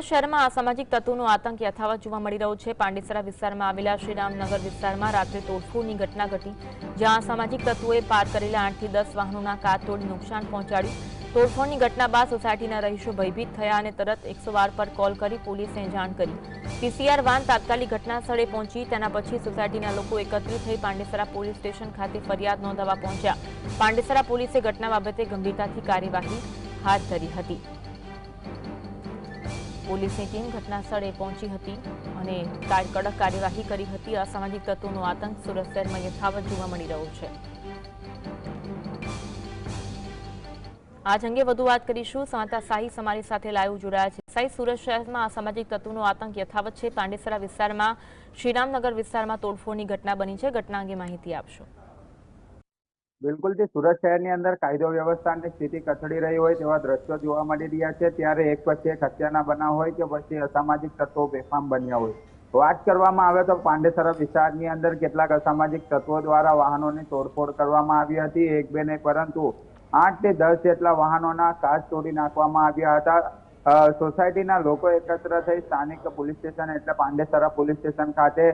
શહેરમાં અસામાજિક તત્વોનો આતંક યથાવત જોવા મળી રહ્યો છે। પાંડેસરા વિસ્તારમાં આવેલા શ્રીરામનગર વિસ્તારમાં રાત્રે તોડફોડની ઘટના ઘટી, જ્યાં અસામાજિક તત્વોએ પાર્ક કરેલા 8 થી 10 વાહનોના કાચ તોડી નુકસાન પહોંચાડ્યું। તોડફોડની ઘટના બાદ સોસાયટીના રહીશો ભયભીત થયા અને તરત 112 પર કોલ કરી પોલીસને જાણ કરી। પીસીઆર વાન તાત્કાલિક ઘટના સ્થળે પહોંચી, તેના પછી સોસાયટીના લોકો એકત્રિત થઈ પાંડેસરા પોલીસ સ્ટેશન ખાતે ફરિયાદ નોંધાવવા પહોંચ્યા। પાંડેસરા પોલીસે ઘટના બાબતે ગંભીરતાથી કાર્યવાહી હાથ ધરી હતી। પોલીસની ટીમ ઘટના સ્થળે પહોંચી હતી અને કડક કાર્યવાહી કરી હતી। અસામાજિક તત્વોનો આતંક સુરત શહેરમાં યથાવત જોવા મળી રહ્યો છે। આજ અંગે વધુ વાત કરીશું। સંવાદદાતા સાહિસ અમારી સાથે લાઈવ જોડાયા છે। સાહિસ, સુરત શહેરમાં અસામાજિક તત્વોનો આતંક યથાવત છે। પાંડેસરા વિસ્તારમાં શ્રીરામનગર વિસ્તારમાં તોડફોડની ઘટના બની છે। ઘટના અંગે માહિતી આપશો। બિલકુલ થી સુરત શહેરની અંદર કાયદો વ્યવસ્થાની સ્થિતિ કથળી રહી હોય તેવા દ્રશ્યો જોવા મળી રહ્યા છે। ત્યારે એક પછી એક હત્યાના બનાવ હોય કે પછી અસામાજિક તત્વો બેફામ બન્યા હોય। વાત કરવામાં આવે તો પાંડેસરા વિસ્તારની અંદર કેટલાક અસામાજિક તત્વો દ્વારા વાહનોની તોડફોડ કરવામાં આવી હતી। એક બે નહીં પરંતુ 8 થી 10 જેટલા વાહનોના કાચ તોડી નાખવામાં આવ્યા હતા। સોસાયટીના લોકો એકત્ર થઈ સ્થાનિક પોલીસ સ્ટેશન એટલે પાંડેસરા પોલીસ સ્ટેશન ખાતે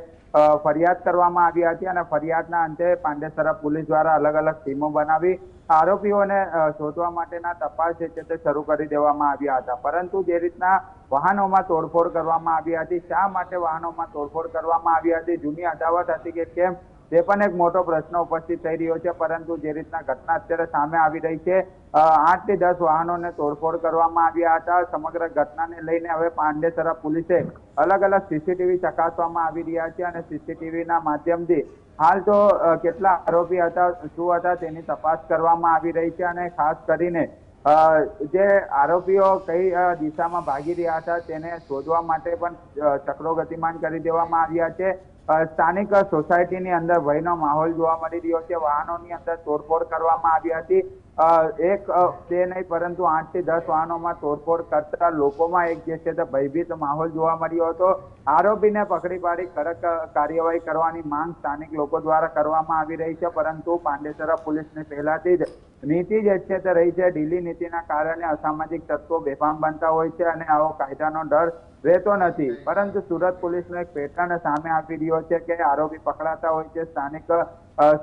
ફરિયાદ કરવામાં આવી હતી અને ફરિયાદના અંતે પાંડેસરા પોલીસ દ્વારા અલગ અલગ ટીમો બનાવી આરોપીઓને શોધવા માટેના તપાસ છે તે શરૂ કરી દેવામાં આવ્યા હતા। પરંતુ જે રીતના વાહનોમાં તોડફોડ કરવામાં આવી હતી, શા માટે વાહનોમાં તોડફોડ કરવામાં આવી હતી, જૂની અદાવત હતી કે કેમ, તે પણ એક મોટો પ્રશ્ન ઉપસ્થિત થઈ રહ્યો છે। પરંતુ જે રીતના ઘટના અત્યારે સામે આવી રહી છે, 8 થી 10 વાહનોને તોડફોડ કરવામાં આવ્યા હતા। સમગ્ર ઘટનાને લઈને હવે પાંડેસરા પોલીસે અલગ અલગ સીસીટીવી ચકાસવામાં આવી રહ્યા છે અને સીસીટીવીના માધ્યમથી હાલ તો કેટલા આરોપી હતા, શું હતા તેની તપાસ કરવામાં આવી રહી છે અને ખાસ કરીને જે આરોપીઓ કઈ દિશામાં ભાગી રહ્યા હતા તેને શોધવા માટે પણ ચક્રો ગતિમાન કરી દેવામાં આવ્યા છે। સ્થાનિક સોસાયટીની અંદર ભયનો માહોલ જોવા મળી રહ્યો છે। વાહનોની અંદર તોડફોડ કરવામાં આવી હતી। એક બે નહીં પરંતુ 8 થી 10 વાહનોમાં તોડફોડ કરતા લોકોમાં એક જે છે તે ભયભીત માહોલ જોવા મળ્યો હતો। આરોપીને પકડી પાડી કડક કાર્યવાહી કરવાની માંગ સ્થાનિક લોકો દ્વારા કરવામાં આવી રહી છે। પરંતુ પાંડેસરા પોલીસની પહેલાથી જ નીતિ જે છે તે રહી છે, ઢીલી નીતિના કારણે અસામાજિક તત્વો બેફામ બનતા હોય છે અને આવો કાયદાનો ડર રહેતો નથી। પરંતુ સુરત પોલીસનો એક પેટર્ન સામે આવી રહ્યો છે કે આરોપી પકડાતા હોય છે, સ્થાનિક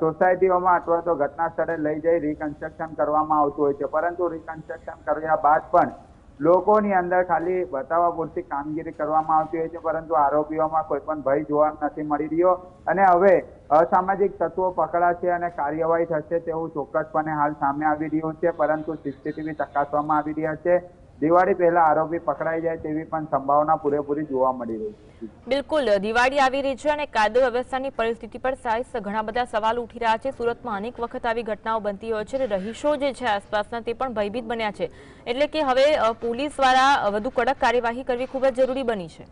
સોસાયટીઓમાં અથવા તો ઘટના સ્થળે લઈ જઈ રિકન્સ્ટ્રક્શન કરવામાં આવતું હોય છે। પરંતુ રિકન્સ્ટ્રક્શન કર્યા બાદ પણ લોકોની અંદર ખાલી બતાવવા પૂરતી કામગીરી કરવામાં આવતી હોય છે, પરંતુ આરોપીઓમાં કોઈ પણ ભય જોવા નથી મળી રહ્યો અને હવે અસામાજિક તત્વો પકડાશે અને કાર્યવાહી થશે તેવું ચોક્કસપણે હાલ સામે આવી રહ્યું છે। પરંતુ સીસીટીવી ચકાસવામાં આવી રહ્યા છે। દિવાળી પહેલા આરોપી પકડાઈ જાય તેવી પણ સંભાવના પૂરેપૂરી જોવા મળી રહી છે। બિલકુલ, દિવાળી આવી રહી છે અને કાયદો વ્યવસ્થાની પરિસ્થિતિ પર સાહિસ ઘણા બધા સવાલ ઉઠી રહ્યા છે। સુરતમાં અનેક વખત આવી ઘટનાઓ બનતી હોય છે, રહીશો જે છે આસપાસના તે પણ ભયભીત બન્યા છે, એટલે કે હવે પોલીસ દ્વારા વધુ કડક કાર્યવાહી કરવી ખૂબ જ જરૂરી બની છે।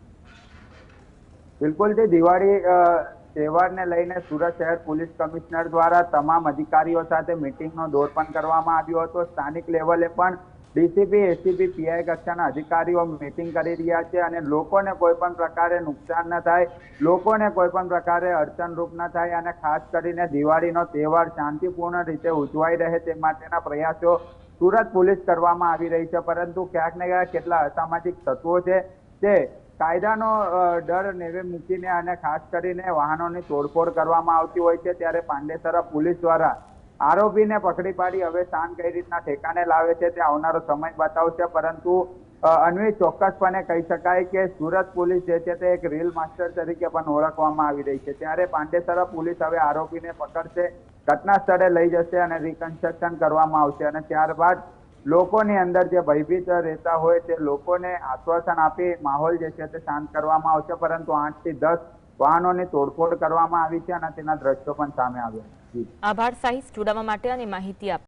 બિલકુલ, તે દિવાળી તહેવારને લઈને સુરત શહેર પોલીસ કમિશનર દ્વારા તમામ અધિકારીઓ સાથે મીટિંગનો દોર પણ કરવામાં આવ્યો હતો। સ્થાનિક લેવલે પણ ડીસીપી, એસીપી, પીઆઈ કક્ષાના અધિકારીઓ મીટિંગ કરી રહ્યા છે અને લોકોને કોઈ પણ પ્રકારે નુકસાન ન થાય, લોકોને કોઈ પણ પ્રકારે અડચણરૂપ ન થાય અને ખાસ કરીને દિવાળીનો તહેવાર શાંતિપૂર્ણ રીતે ઉજવાઈ રહે તે માટેના પ્રયાસો સુરત પોલીસ કરવામાં આવી રહી છે। પરંતુ ક્યાંક ને ક્યાંક કેટલા અસામાજિક તત્વો છે તે કાયદાનો ડર નેવે મૂકીને અને ખાસ કરીને વાહનોની તોડફોડ કરવામાં આવતી હોય છે। ત્યારે પાંડેસરા પોલીસ દ્વારા આરોપીને પકડી પાડી હવે શાન કઈ રીતના ઠેકાણે લાવે છે તે આવનારો સમય બતાવશે। પરંતુ અન્વી ચોક્કસપણે કહી શકાય કે સુરત પોલીસ જે છે તે એક રીલ માસ્ટર તરીકે પણ ઓળખવામાં આવી રહી છે। ત્યારે પાંડેસરા પોલીસ હવે આરોપીને પકડશે, ઘટના સ્થળે લઈ જશે અને રિકન્સ્ટ્રક્શન કરવામાં આવશે અને ત્યારબાદ લોકોની અંદર જે ભયભીત રહેતા હોય તે લોકોને આશ્વાસન આપી માહોલ જે છે તે શાંત કરવામાં આવશે। પરંતુ 8 થી 10 વાહનોની તોડફોડ કરવામાં આવી છે અને તેના દ્રશ્યો પણ સામે આવ્યા છે। આભાર સાહિસ, જોડાવા માટે અને માહિતી આપ